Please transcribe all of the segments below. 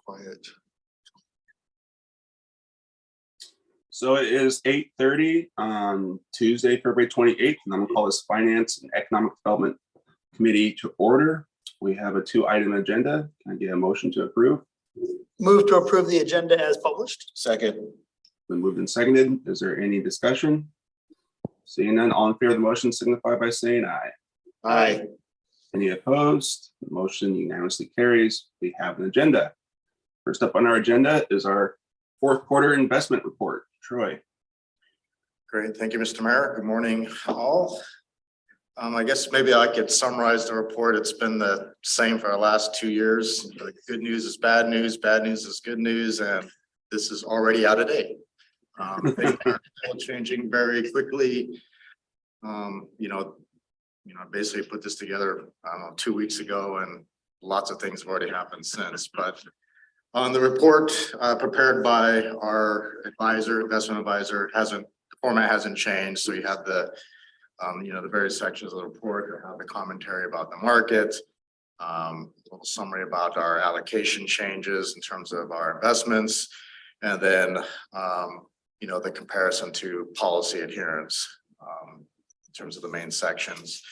quiet. So it is 8:30 on Tuesday, February 28th, and I'm gonna call this Finance and Economic Development Committee to order. We have a 2-item agenda. Can I get a motion to approve? Move to approve the agenda as published. Second. Been moved and seconded. Is there any discussion? Seeing none, all in favor of the motion signify by saying aye. Aye. Any opposed? The motion unanimously carries. We have an agenda. First up on our agenda is our fourth quarter investment report. Troy. Great, thank you, Mr. Mayor. Good morning, all. I guess maybe I could summarize the report. It's been the same for the last 2 years. The good news is bad news is good news, and this is already out of date. Things are still changing very quickly. I basically put this together, I don't know, 2 weeks ago, and lots of things have already happened since, but on the report prepared by our investment advisor, the format hasn't changed. So you have the various sections of the report. You have the commentary about the market, a little summary about our allocation changes in terms of our investments, and then the comparison to policy adherence in terms of the main sections.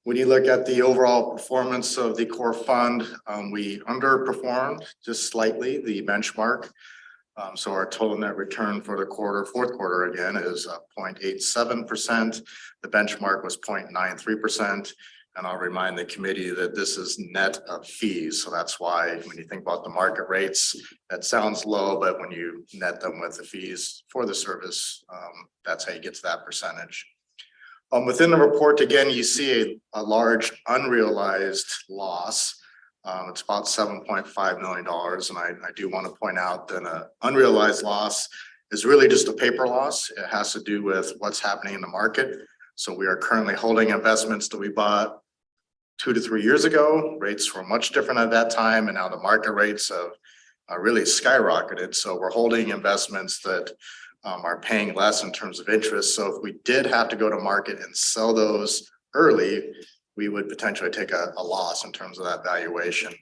When you look at the overall performance of the core fund, we underperformed just slightly the benchmark. So our total net return for the fourth quarter again is 0.87%. The benchmark was 0.93%. And I'll remind the committee that this is net of fees. So that's why when you think about the market rates, that sounds low, but when you net them with the fees for the service, that's how you get to that percentage. Within the report, again, you see a large unrealized loss. It's about $7.5 million. And I do want to point out that an unrealized loss is really just a paper loss. It has to do with what's happening in the market. So we are currently holding investments that we bought 2 to 3 years ago. Rates were much different at that time, and now the market rates have really skyrocketed. So we're holding investments that are paying less in terms of interest. So if we did have to go to market and sell those early, we would potentially take a loss in terms of that valuation.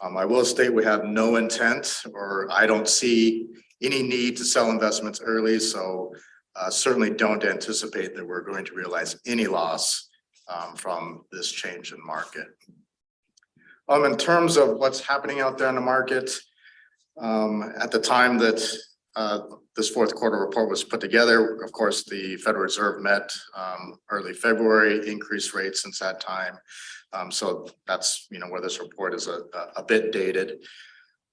I will state we have no intent, or I don't see any need to sell investments early. So certainly don't anticipate that we're going to realize any loss from this change in market. In terms of what's happening out there in the market, at the time that this fourth quarter report was put together, of course, the Federal Reserve met early February, increased rates since that time. So that's where this report is a bit dated.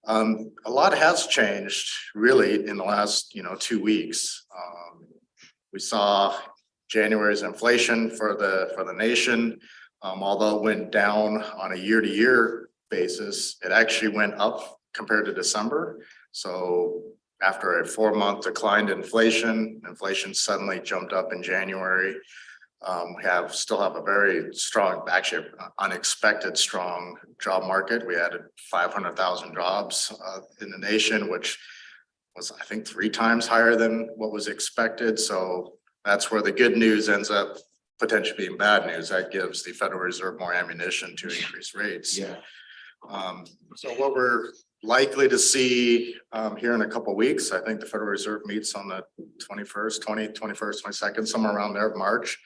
A lot has changed really in the last 2 weeks. We saw January's inflation for the nation, although it went down on a year-to-year basis, it actually went up compared to December. So after a 4-month decline in inflation suddenly jumped up in January. We still have a very strong, actually unexpected strong job market. We added 500,000 jobs in the nation, which was, I think, 3 times higher than what was expected. So that's where the good news ends up potentially being bad news. That gives the Federal Reserve more ammunition to increase rates. Yeah. So what we're likely to see here in a couple of weeks, I think the Federal Reserve meets on the 21st, 22nd, somewhere around there, March.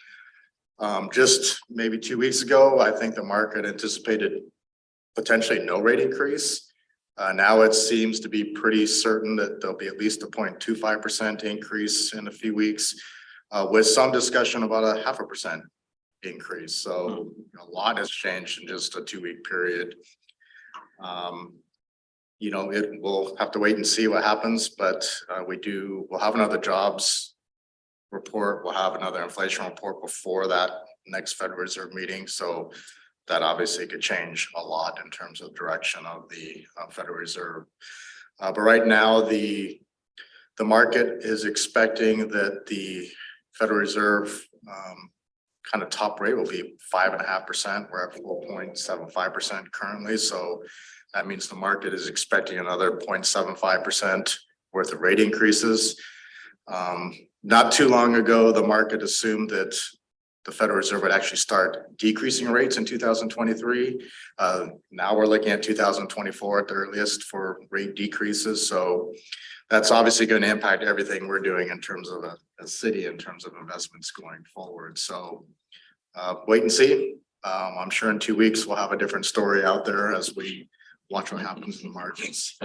Just maybe 2 weeks ago, I think the market anticipated potentially no rate increase. Now it seems to be pretty certain that there'll be at least a 0.25% increase in a few weeks, with some discussion about a 0.5% increase. So a lot has changed in just a 2-week period. We'll have to wait and see what happens, but we'll have another jobs report. We'll have another inflation report before that next Federal Reserve meeting. So that obviously could change a lot in terms of direction of the Federal Reserve. But right now, the market is expecting that the Federal Reserve kind of top rate will be 5.5%. We're at 4.75% currently. So that means the market is expecting another 0.75% worth of rate increases. Not too long ago, the market assumed that the Federal Reserve would actually start decreasing rates in 2023. Now we're looking at 2024 at the earliest for rate decreases. So that's obviously going to impact everything we're doing in terms of a city, in terms of investments going forward. So wait and see. I'm sure in 2 weeks we'll have a different story out there as we watch what happens in the markets.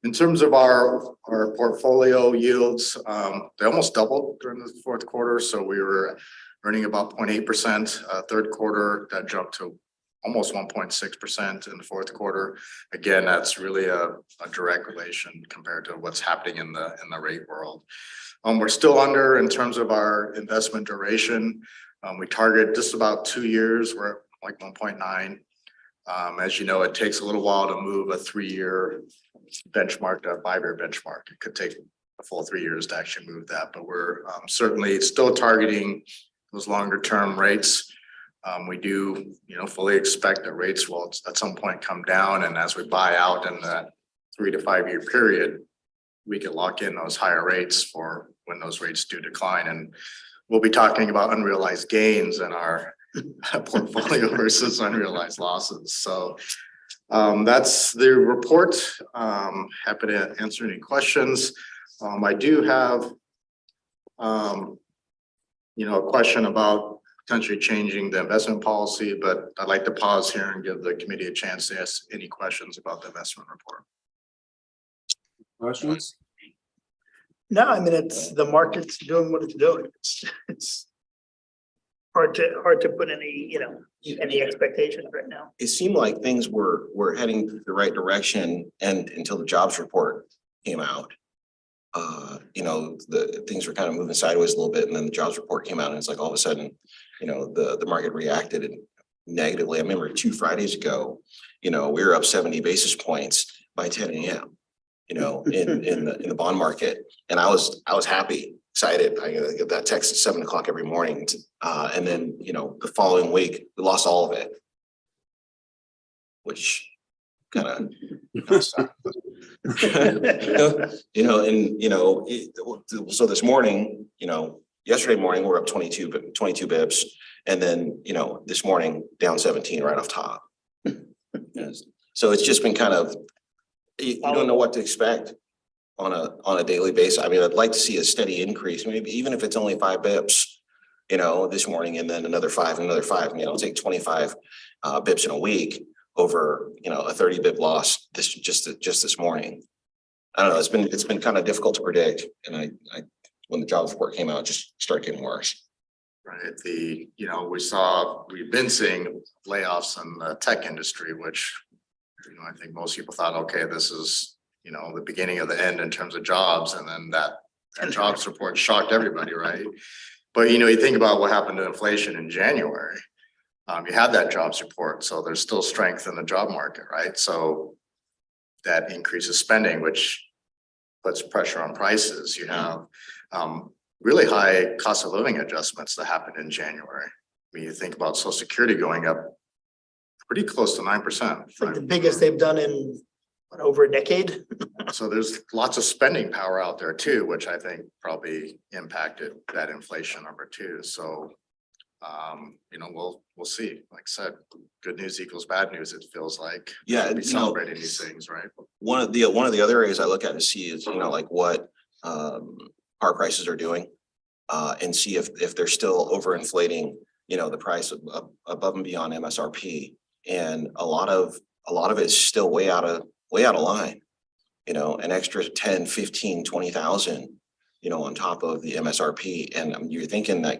In terms of our portfolio yields, they almost doubled during the fourth quarter. So we were earning about 0.8%. Third quarter, that jumped to almost 1.6% in the fourth quarter. Again, that's really a direct relation compared to what's happening in the rate world. We're still under in terms of our investment duration. We target just about 2 years. We're at like 1.9. As you know, it takes a little while to move a 3-year benchmark to a 5-year benchmark. It could take a full 3 years to actually move that, but we're certainly still targeting those longer term rates. We do, fully expect that rates will at some point come down, and as we buy out in that 3 to 5 year period, we can lock in those higher rates for when those rates do decline. And we'll be talking about unrealized gains in our portfolio versus unrealized losses. So that's the report. Happy to answer any questions. I do have, a question about potentially changing the investment policy, but I'd like to pause here and give the committee a chance to ask any questions about the investment report. Questions? No, I mean, it's the market's doing what it's doing. It's hard to put any, any expectations right now. It seemed like things were heading the right direction and until the jobs report came out. The things were kind of moving sideways a little bit, and then the jobs report came out, and it's like all of a sudden, the market reacted negatively. I remember 2 Fridays ago, we were up 70 basis points by 10 a.m. In the bond market, and I was happy, excited. I get that text at 7 o'clock every morning, and then the following week we lost all of it, which kind of so this morning, yesterday morning we're up 22 bips, and then this morning down 17 right off top. So it's just been kind of, you don't know what to expect on a daily basis. I mean, I'd like to see a steady increase, maybe even if it's only 5 bips, this morning, and then another 5 and another 5. It'll take 25 bips in a week over a 30 bip loss just this morning. I don't know. It's been kind of difficult to predict, and I when the jobs report came out, it just started getting worse. Right. We've been seeing layoffs in the tech industry, which I think most people thought, okay, this is the beginning of the end in terms of jobs, and then that jobs report shocked everybody, right? But you think about what happened to inflation in January. You had that jobs report, so there's still strength in the job market, right? So that increases spending, which puts pressure on prices. You have really high cost of living adjustments that happened in January. When you think about Social Security going up pretty close to 9%. It's like the biggest they've done in over a decade. So there's lots of spending power out there too, which I think probably impacted that inflation number too. So we'll see. Like I said, good news equals bad news, it feels like. Yeah, be celebrating these things, right? One of the other areas I look at to see is like what car prices are doing, and see if they're still overinflating the price above and beyond MSRP, and a lot of it is still way out of line. An extra 10, 15, 20,000 on top of the MSRP, and you're thinking that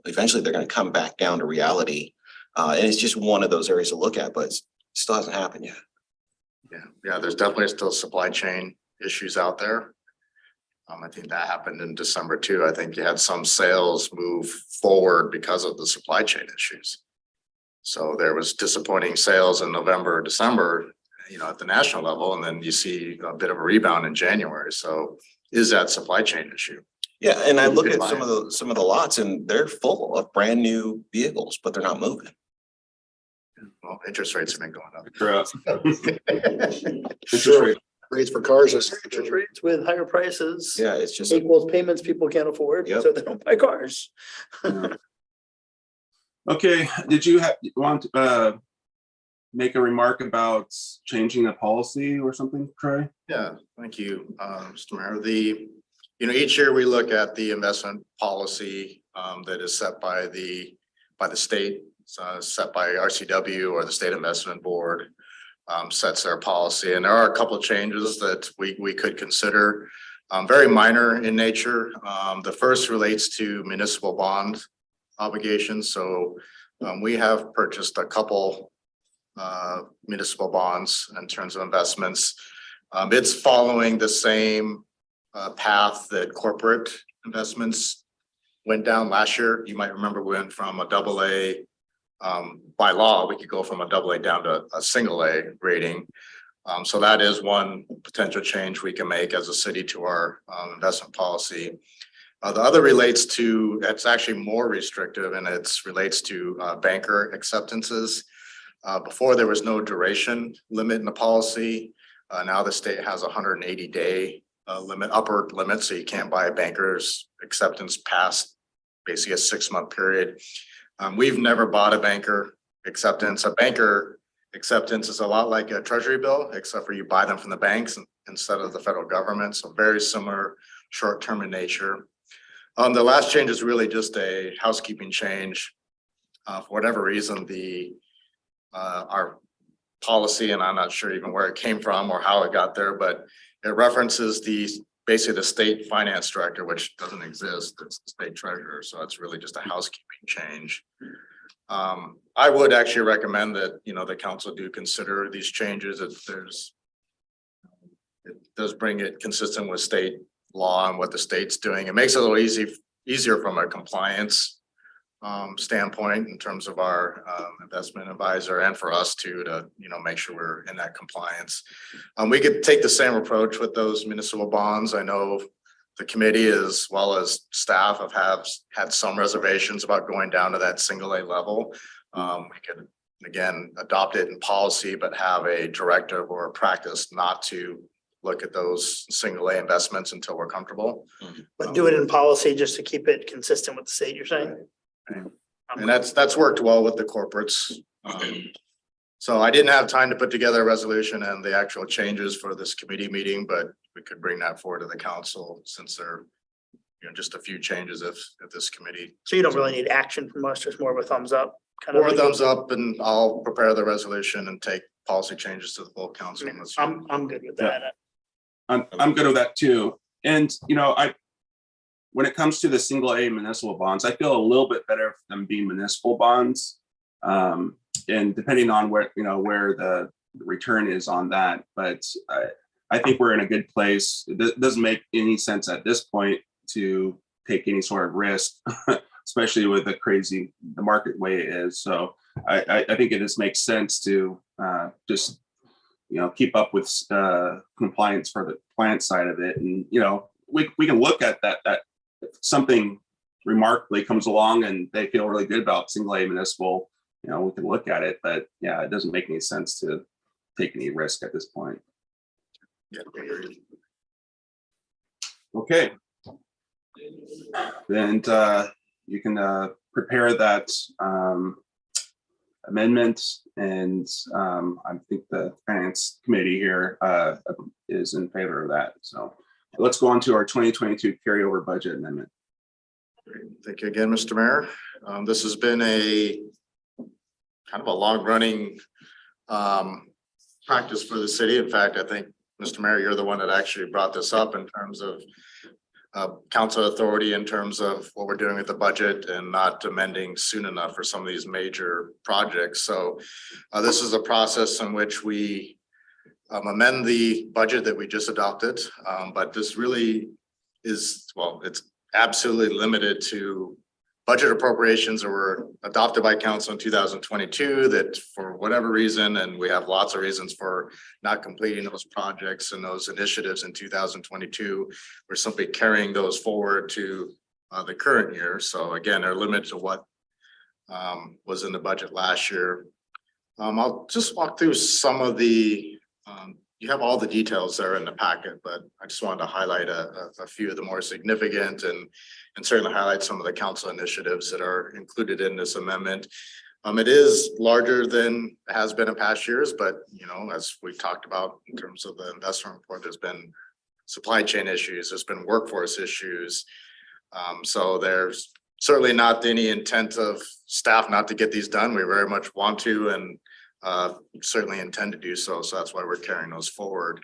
eventually they're going to come back down to reality, and it's just one of those areas to look at, but it still hasn't happened yet. Yeah, there's definitely still supply chain issues out there. I think that happened in December too. I think you had some sales move forward because of the supply chain issues. So there was disappointing sales in November, December, at the national level, and then you see a bit of a rebound in January. So is that supply chain issue? Yeah, and I look at some of the lots, and they're full of brand new vehicles, but they're not moving. Well, interest rates have been going up. Correct. Interest rates rates for cars is. Interest rates with higher prices. Yeah, it's just, Equals payments people can't afford, Yep. so they don't buy cars. Okay, did you want to make a remark about changing a policy or something, Troy? Yeah, thank you, Mr. Mayor. Each year we look at the investment policy that is set by the state, set by RCW or the State Investment Board, sets their policy. And there are a couple of changes that we could consider, very minor in nature. The first relates to municipal bond obligations. So we have purchased a couple municipal bonds in terms of investments. It's following the same path that corporate investments went down last year. You might remember we went from a AA, by law, we could go from a AA down to a single A rating. So that is one potential change we can make as a city to our investment policy. The other relates to, it's actually more restrictive, and it's relates to banker acceptances. Before there was no duration limit in the policy. Now the state has a 180-day limit, upper limit, so you can't buy a banker's acceptance past basically a 6-month period. We've never bought a banker acceptance. A banker acceptance is a lot like a treasury bill, except for you buy them from the banks instead of the federal government. So very similar, short-term in nature. The last change is really just a housekeeping change. For whatever reason, our policy, and I'm not sure even where it came from or how it got there, but it references basically the state finance director, which doesn't exist. It's the state treasurer. So it's really just a housekeeping change. I would actually recommend that, the council do consider these changes. It does bring it consistent with state law and what the state's doing. It makes it a little easier from a compliance standpoint in terms of our investment advisor and for us to make sure we're in that compliance. We could take the same approach with those municipal bonds. I know the committee as well as staff have had some reservations about going down to that single A level. We could again adopt it in policy, but have a directive or a practice not to look at those single A investments until we're comfortable. But do it in policy just to keep it consistent with the state, you're saying? And that's worked well with the corporates. So I didn't have time to put together a resolution and the actual changes for this committee meeting, but we could bring that forward to the council since there are just a few changes if this committee. So you don't really need action from us, just more of a thumbs up. Kind of Or a like- thumbs up, and I'll prepare the resolution and take policy changes to the full council. I'm good with that. I'm good with that too. And, when it comes to the single A municipal bonds, I feel a little bit better for them being municipal bonds. And depending on where the return is on that, but I think we're in a good place. It doesn't make any sense at this point to take any sort of risk, especially with the market way it is. So I think it just makes sense to just keep up with compliance for the plant side of it. And we can look at that if something remarkably comes along and they feel really good about single A municipal, we can look at it. But yeah, it doesn't make any sense to take any risk at this point. Yeah. Okay. And you can prepare that amendment, and I think the finance committee here is in favor of that. So let's go on to our 2022 carryover budget amendment. Great. Thank you again, Mr. Mayor. This has been a kind of a long running practice for the city. In fact, I think, Mr. Mayor, you're the one that actually brought this up in terms of council authority in terms of what we're doing with the budget and not amending soon enough for some of these major projects. So this is a process in which we amend the budget that we just adopted. But this really is, it's absolutely limited to budget appropriations that were adopted by council in 2022 that for whatever reason, and we have lots of reasons for not completing those projects and those initiatives in 2022, we're simply carrying those forward to the current year. So again, they're limited to what was in the budget last year. I'll just walk through some of the you have all the details there in the packet, but I just wanted to highlight a few of the more significant and certainly highlight some of the council initiatives that are included in this amendment. It is larger than it has been in past years, but you know, as we talked about in terms of the investment report, there's been supply chain issues, there's been workforce issues. So there's certainly not any intent of staff not to get these done. We very much want to and certainly intend to do so. So that's why we're carrying those forward.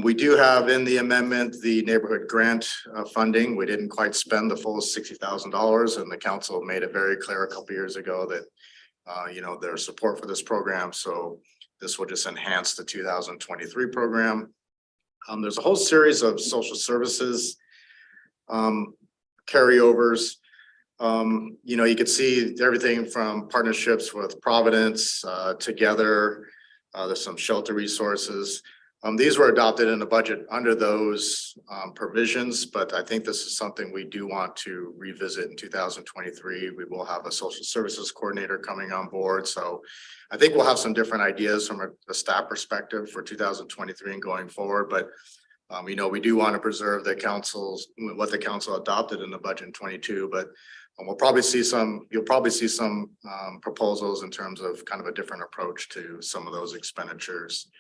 We do have in the amendment, the neighborhood grant funding. We didn't quite spend the full $60,000 and the council made it very clear a couple years ago that you know, there's support for this program. So this will just enhance the 2023 program. There's a whole series of social services carryovers. You know, you could see everything from partnerships with Providence, Together. There's some shelter resources. These were adopted in the budget under those provisions, but I think this is something we do want to revisit in 2023. We will have a social services coordinator coming on board. So I think we'll have some different ideas from a staff perspective for 2023 and going forward. But you know, we do want to preserve the what the council adopted in the budget in 22, but you'll probably see some proposals in terms of kind of a different approach to some of those expenditures.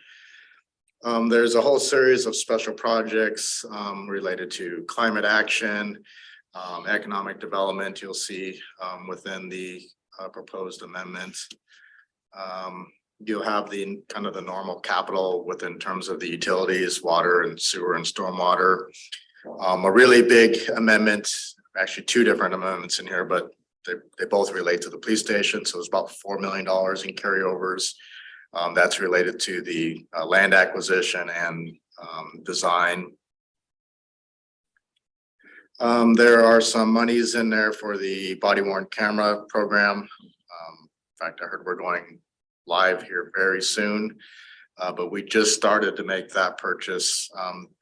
There's a whole series of special projects related to climate action, economic development, you'll see within the proposed amendment. You'll have the kind of the normal capital within terms of the utilities, water and sewer and stormwater. A really big amendment, actually two different amendments in here, but they both relate to the police station. So it's about $4 million in carryovers. That's related to the land acquisition and design. There are some monies in there for the body worn camera program. In fact, I heard we're going live here very soon, but we just started to make that purchase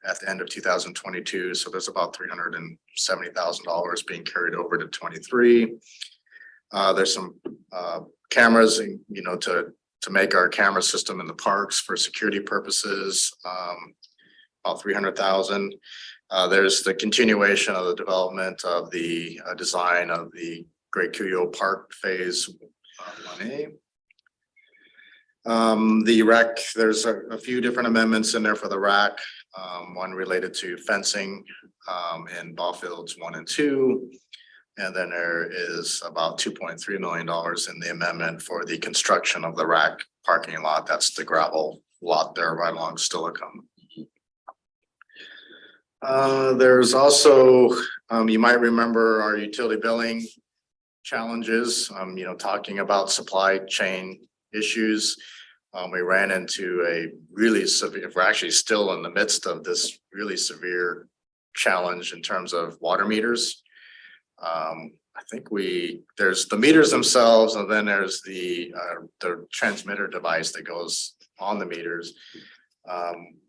at the end of 2022. So there's about $370,000 being carried over to 23. There's some cameras, you know, to make our camera system in the parks for security purposes, about $300,000. There's the continuation of the development of the design of the Great Cuyo Park Phase 1A. The rec, there's a few different amendments in there for the RAC, one related to fencing in ball fields 1 and 2. And then there is about $2.3 million in the amendment for the construction of the RAC parking lot. That's the gravel lot there right along Stillicum. There's also, you might remember our utility billing challenges, you know, talking about supply chain issues. We ran into a really severe, we're actually still in the midst of this really severe challenge in terms of water meters. I think there's the meters themselves, and then there's the transmitter device that goes on the meters.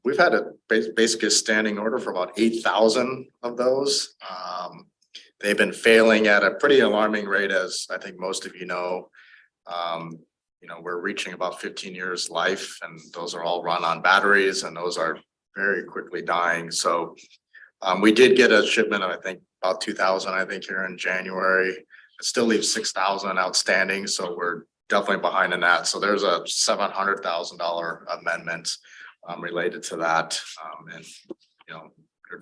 We've had basically a standing order for about 8,000 of those. They've been failing at a pretty alarming rate, as I think most of you know. You know, we're reaching about 15 years life, and those are all run on batteries, and those are very quickly dying. So we did get a shipment of, I think, about 2,000, I think, here in January. It still leaves 6,000 outstanding, so we're definitely behind in that. So there's a $700,000 amendment related to that. And, you know,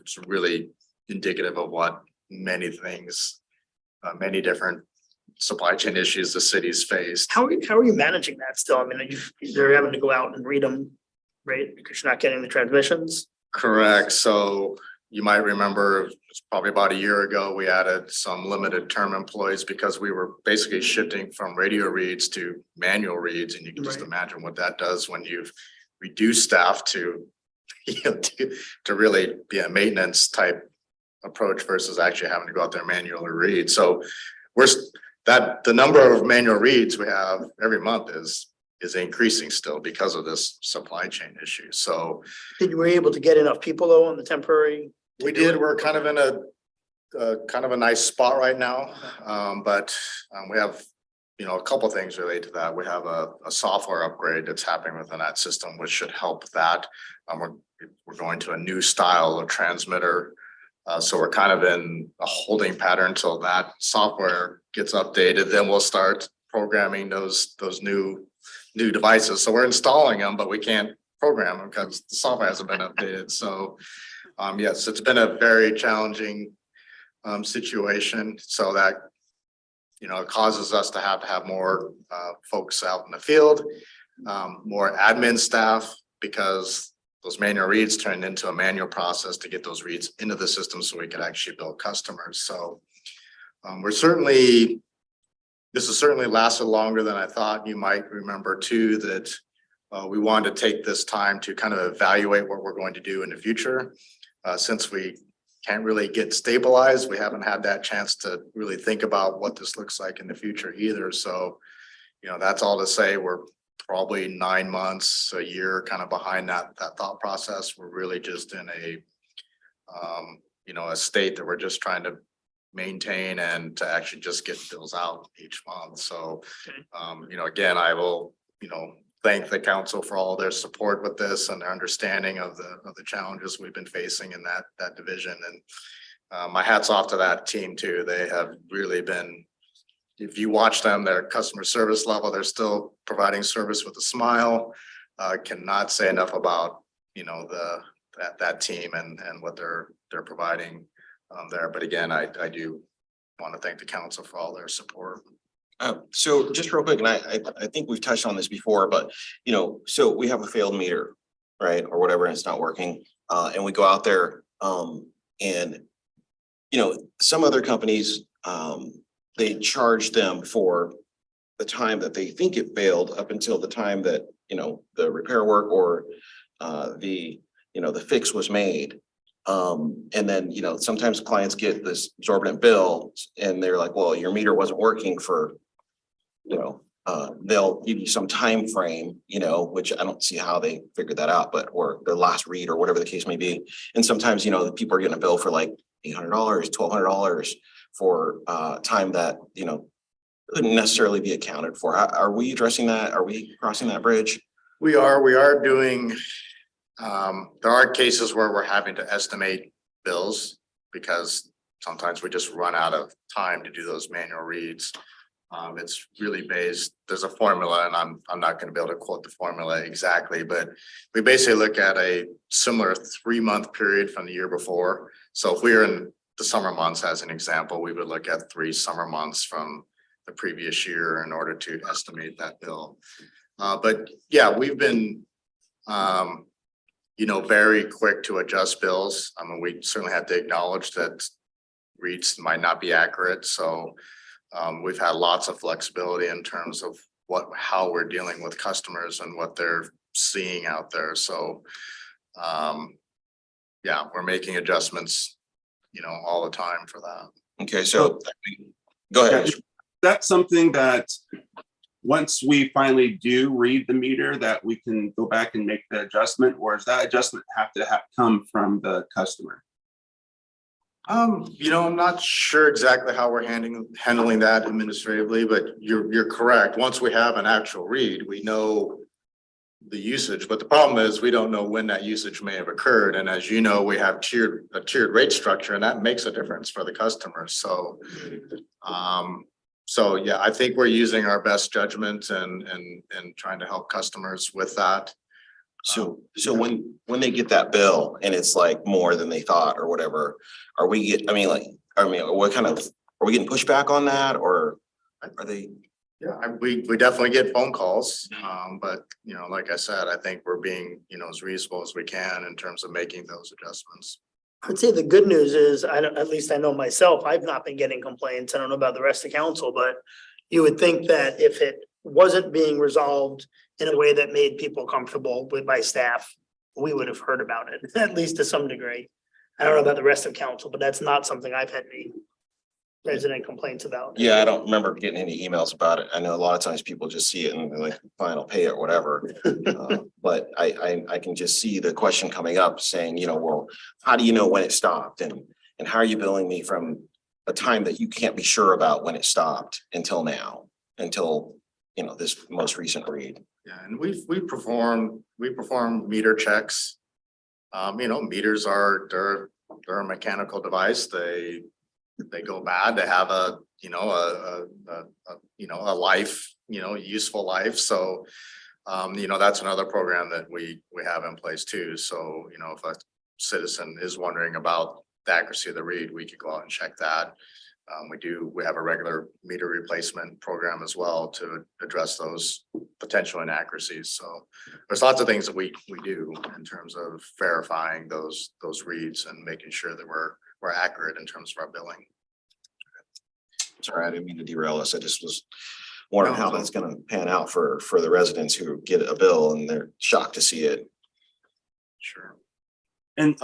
it's really indicative of what many things, many different supply chain issues the city's faced. How are you managing that still? I mean, they're having to go out and read them, right? Because you're not getting the transmissions. Correct. So you might remember it's probably about a year ago, we added some limited term employees because we were basically shifting from radio reads to manual reads. And you can just imagine what that does when you've reduced staff to, you know, to really be a maintenance type approach versus actually having to go out there manually read. So the number of manual reads we have every month is increasing still because of this supply chain issue. So Were you able to get enough people though on the temporary? we did, we're kind of in a kind of a nice spot right now. But we have a couple things related to that. We have a software upgrade that's happening within that system, which should help that. We're going to a new style of transmitter. So we're kind of in a holding pattern until that software gets updated, then we'll start programming those new devices. So we're installing them, but we can't program them because the software hasn't been updated. So yes, it's been a very challenging situation. So that it causes us to have more folks out in the field, more admin staff, because those manual reads turned into a manual process to get those reads into the system so we could actually build customers. So this has certainly lasted longer than I thought. You might remember too that we wanted to take this time to kind of evaluate what we're going to do in the future. Since we can't really get stabilized, we haven't had that chance to really think about what this looks like in the future either. So, that's all to say we're probably 9 months, a year kind of behind that thought process. We're really just in a state that we're just trying to maintain and to actually just get bills out each month. So, again, I will, thank the council for all their support with this and their understanding of the challenges we've been facing in that division. And my hat's off to that team too. They have really been, if you watch them, their customer service level, they're still providing service with a smile. Cannot say enough about, that team and what they're providing there. But again, I do want to thank the council for all their support. So just real quick, and I think we've touched on this before, but so we have a failed meter, right, or whatever, and it's not working. And we go out there, and some other companies, they charge them for the time that they think it failed up until the time that the repair work or the fix was made. And then sometimes clients get this exorbitant bill and they're like, well, your meter wasn't working for they'll give you some time frame, which I don't see how they figured that out, but or the last read or whatever the case may be. And sometimes people are getting a bill for like $800, $1,200 for time that couldn't necessarily be accounted for. Are we addressing that? Are we crossing that bridge? We are doing, there are cases where we're having to estimate bills because sometimes we just run out of time to do those manual reads. It's really based, there's a formula, and I'm not going to be able to quote the formula exactly, but we basically look at a similar 3-month period from the year before. So if we were in the summer months, as an example, we would look at 3 summer months from the previous year in order to estimate that bill. But yeah, we've been, very quick to adjust bills. I mean, we certainly have to acknowledge that reads might not be accurate. So we've had lots of flexibility in terms of how we're dealing with customers and what they're seeing out there. So yeah, we're making adjustments, all the time for that. Okay, so go ahead. That's something that once we finally do read the meter that we can go back and make the adjustment, or does that adjustment have to come from the customer? I'm not sure exactly how we're handling that administratively, but you're correct. Once we have an actual read, we know the usage, but the problem is we don't know when that usage may have occurred. And as you know, we have a tiered rate structure, and that makes a difference for the customers. So, so yeah, I think we're using our best judgment and trying to help customers with that. So when they get that bill and it's like more than they thought or whatever, what kind of, are we getting pushback on that, or are they? Yeah, we definitely get phone calls. But like I said, I think we're being, as reasonable as we can in terms of making those adjustments. I would say the good news is, at least I know myself, I've not been getting complaints. I don't know about the rest of council, but you would think that if it wasn't being resolved in a way that made people comfortable with my staff, we would have heard about it, at least to some degree. I don't know about the rest of council, but that's not something I've had any resident complaints about. Yeah, I don't remember getting any emails about it. I know a lot of times people just see it and they're like, fine, I'll pay it or whatever. But I can just see the question coming up saying, well, how do you know when it stopped? And how are you billing me from a time that you can't be sure about when it stopped until now? until, you know, this most recent read. Yeah, and we perform meter checks. You know, meters they're a mechanical device. They go bad. They have a life, useful life. So that's another program that we have in place too. So, if a citizen is wondering about the accuracy of the read, we could go out and check that. We have a regular meter replacement program as well to address those potential inaccuracies. So there's lots of things that we do in terms of verifying those reads and making sure that we're accurate in terms of our billing. Sorry, I didn't mean to derail us. I just was wondering how that's gonna pan out for the residents who get a bill and they're shocked to see it. Sure. And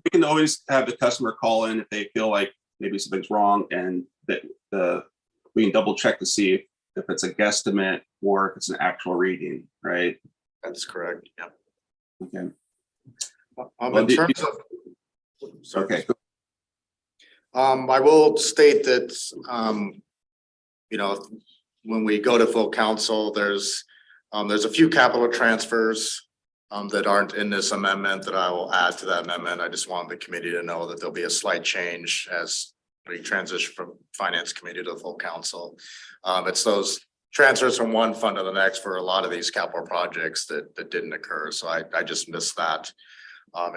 we can always have the customer call in if they feel like maybe something's wrong, and that we can double check to see if it's a guesstimate or if it's an actual reading, right? That's correct. Yeah. Okay. In terms of. Okay. I will state that, when we go to full council, there's a few capital transfers that aren't in this amendment that I will add to that amendment. I just want the committee to know that there'll be a slight change as we transition from finance committee to the full council. It's those transfers from one fund to the next for a lot of these capital projects that didn't occur. So I just missed that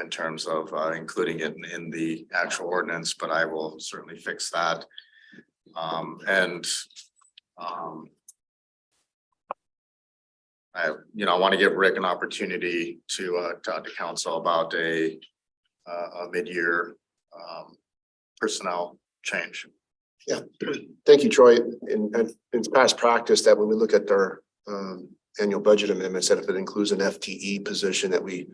in terms of including it in the actual ordinance, but I will certainly fix that. I want to give Rick an opportunity to talk to council about a mid-year personnel change. Yeah, thank you, Troy. It's past practice that when we look at our annual budget amendments, that if it includes an FTE position, that we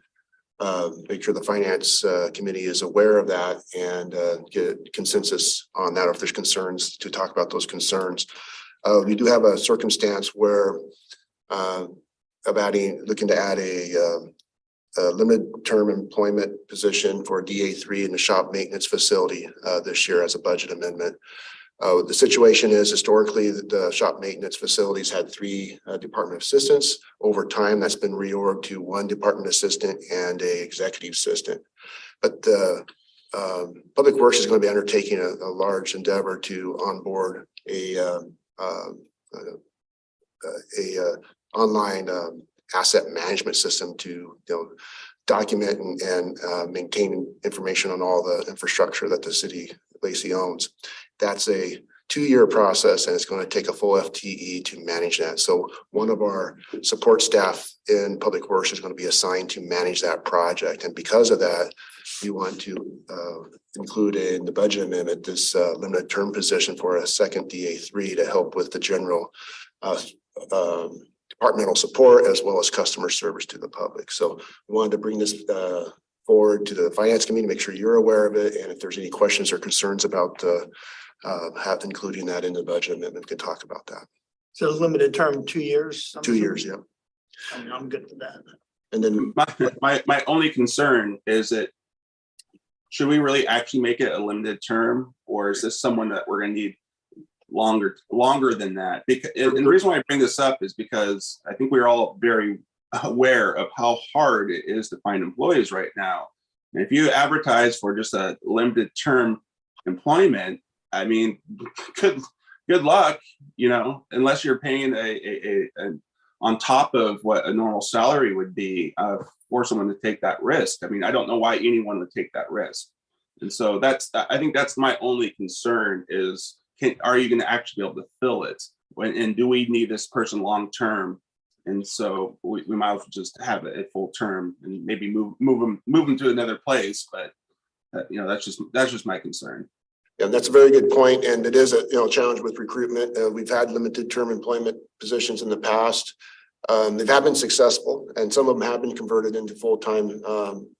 make sure the finance committee is aware of that and get consensus on that, or if there's concerns, to talk about those concerns. We do have a circumstance where looking to add a limited term employment position for DA3 in the shop maintenance facility this year as a budget amendment. The situation is historically that the shop maintenance facilities had 3 department assistants. Over time, that's been reorged to 1 department assistant and a executive assistant. But the Public Works is going to be undertaking a large endeavor to onboard a online asset management system to document and maintain information on all the infrastructure that the city of Lacey owns. That's a 2-year process, and it's going to take a full FTE to manage that. So one of our support staff in Public Works is going to be assigned to manage that project. And because of that, we want to include in the budget amendment this limited term position for a second DA3 to help with the general departmental support as well as customer service to the public. So we wanted to bring this forward to the finance committee, make sure you're aware of it. And if there's any questions or concerns about including that in the budget amendment, we can talk about that. So limited term, 2 years. 2 years, yeah. I mean, I'm good with that. And then My only concern is that should we really actually make it a limited term, or is this someone that we're going to need longer than that? And the reason why I bring this up is because I think we're all very aware of how hard it is to find employees right now. And if you advertise for just a limited term employment, I mean, good luck, unless you're paying a on top of what a normal salary would be for someone to take that risk. I mean, I don't know why anyone would take that risk. And so I think that's my only concern is, are you going to actually be able to fill it? And do we need this person long term? And so we might as well just have a full term and maybe move them to another place. But that's just my concern. yeah, that's a very good point. And it is a challenge with recruitment. We've had limited term employment positions in the past. They've been successful, and some of them have been converted into full-time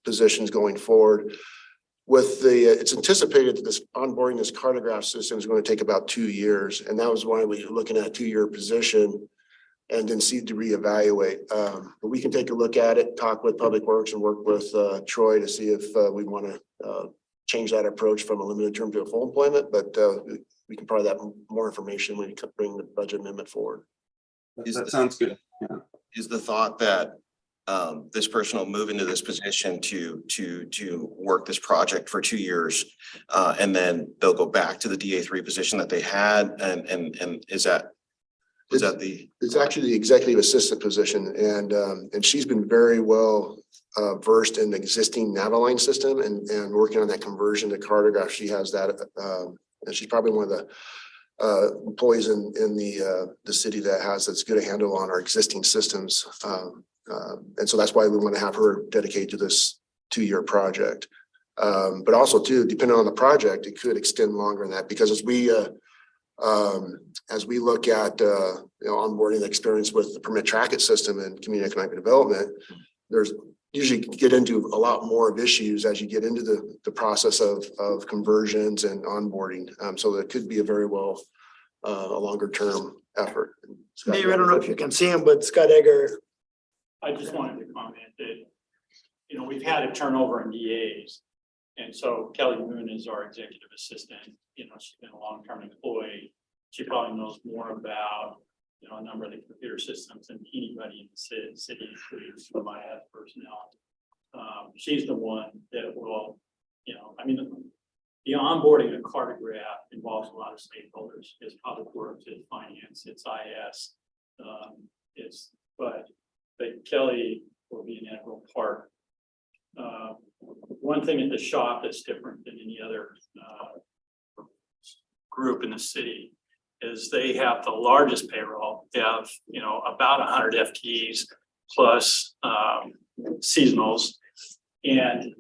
positions going forward. It's anticipated that this onboarding this cartograph system is going to take about 2 years, and that was why we were looking at a 2-year position and then see to reevaluate. But we can take a look at it, talk with Public Works, and work with Troy to see if we want to change that approach from a limited term to a full employment. But we can probably have more information when you bring the budget amendment forward. That sounds good. Is the thought that this person will move into this position to work this project for 2 years? And then they'll go back to the DA3 position that they had, and is that the? It's actually the executive assistant position, and she's been very well versed in the existing Naviline system and working on that conversion to Cartograph. She has that, and she's probably one of the employees in the city that has as good a handle on our existing systems. And so that's why we want to have her dedicated to this 2-year project. But also too, depending on the project, it could extend longer than that, because as we look at onboarding the experience with the permit tracket system and community economic development, there's usually get into a lot more of issues as you get into the process of conversions and onboarding. So that could be a very well a longer term effort. Scott, Mayor, I don't know if you can see him, but Scott Egger. I just wanted to comment that, we've had a turnover in DAs. And so Kelly Moon is our executive assistant. She's been a long-term employee. She probably knows more about, a number of the computer systems than anybody in the city, including some of my ad personnel. She's the one that will, the onboarding of Cartograph involves a lot of stakeholders. It's public works, it's finance, it's IS. But Kelly will be an integral part. One thing at the shop that's different than any other group in the city is they have the largest payroll. They have, about 100 FTEs plus seasonals. And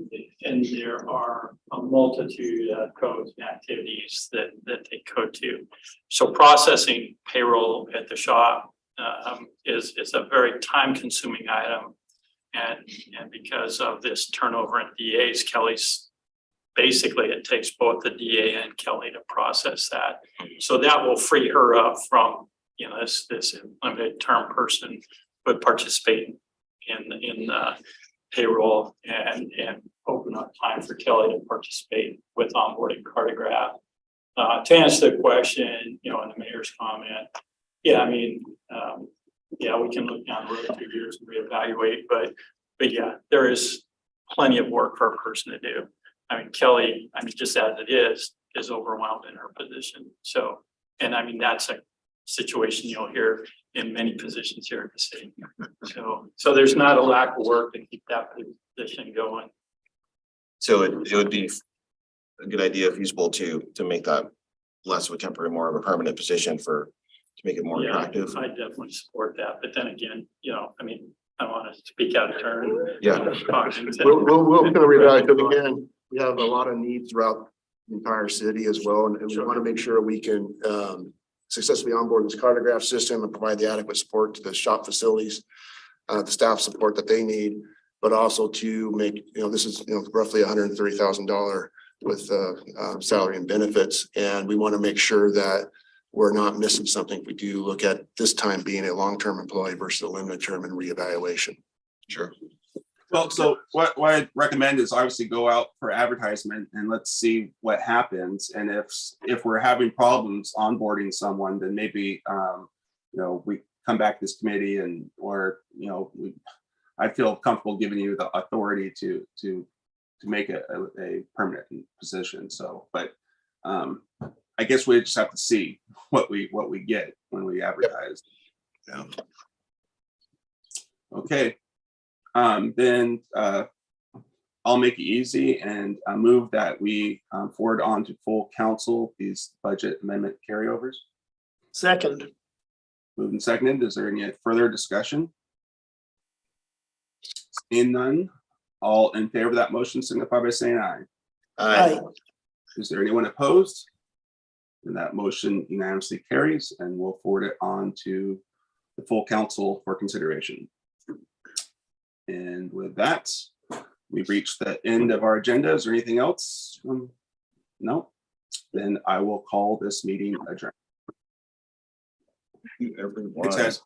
there are a multitude of codes and activities that they code to. So processing payroll at the shop is a very time-consuming item, and because of this turnover in DAs, Kelly's basically it takes both the DA and Kelly to process that. So that will free her up from this limited term person would participate in payroll and open up time for Kelly to participate with onboarding Cartograph. To answer the question, in the mayor's comment, we can look down the road 2 years and reevaluate, but yeah, there is plenty of work for a person to do. Kelly, just as it is overwhelmed in her position. So, and that's a situation you'll hear in many positions here in the city. So there's not a lack of work to keep that position going. So it would be a good idea, feasible to make that less of a temporary, more of a permanent position to make it more attractive. I definitely support that. But then again, I want to speak out of turn. Yeah. We'll kind of reevaluate again. We have a lot of needs throughout the entire city as well, and we want to make sure we can successfully onboard this Cartograph system and provide the adequate support to the shop facilities, the staff support that they need, but also to make, this is, roughly $130,000 with salary and benefits. And we want to make sure that we're not missing something if we do look at this time being a long-term employee versus a limited term and reevaluation. Sure. Well, so what I'd recommend is obviously go out for advertisement and let's see what happens. And if we're having problems onboarding someone, then maybe, we come back to this committee I feel comfortable giving you the authority to make a permanent position. So, but I guess we just have to see what we get when we advertise. Yeah. Okay. Then I'll make it easy and move that we forward on to full council these budget amendment carryovers. Second. Moved and seconded. Is there any further discussion? Seeing none, all in favor of that motion signify by saying aye. Aye. Is there anyone opposed? And that motion unanimously carries, and we'll forward it on to the full council for consideration. And with that, we've reached the end of our agenda. Is there anything else? No? Then I will call this meeting adjourned. Everyone. Thanks, guys.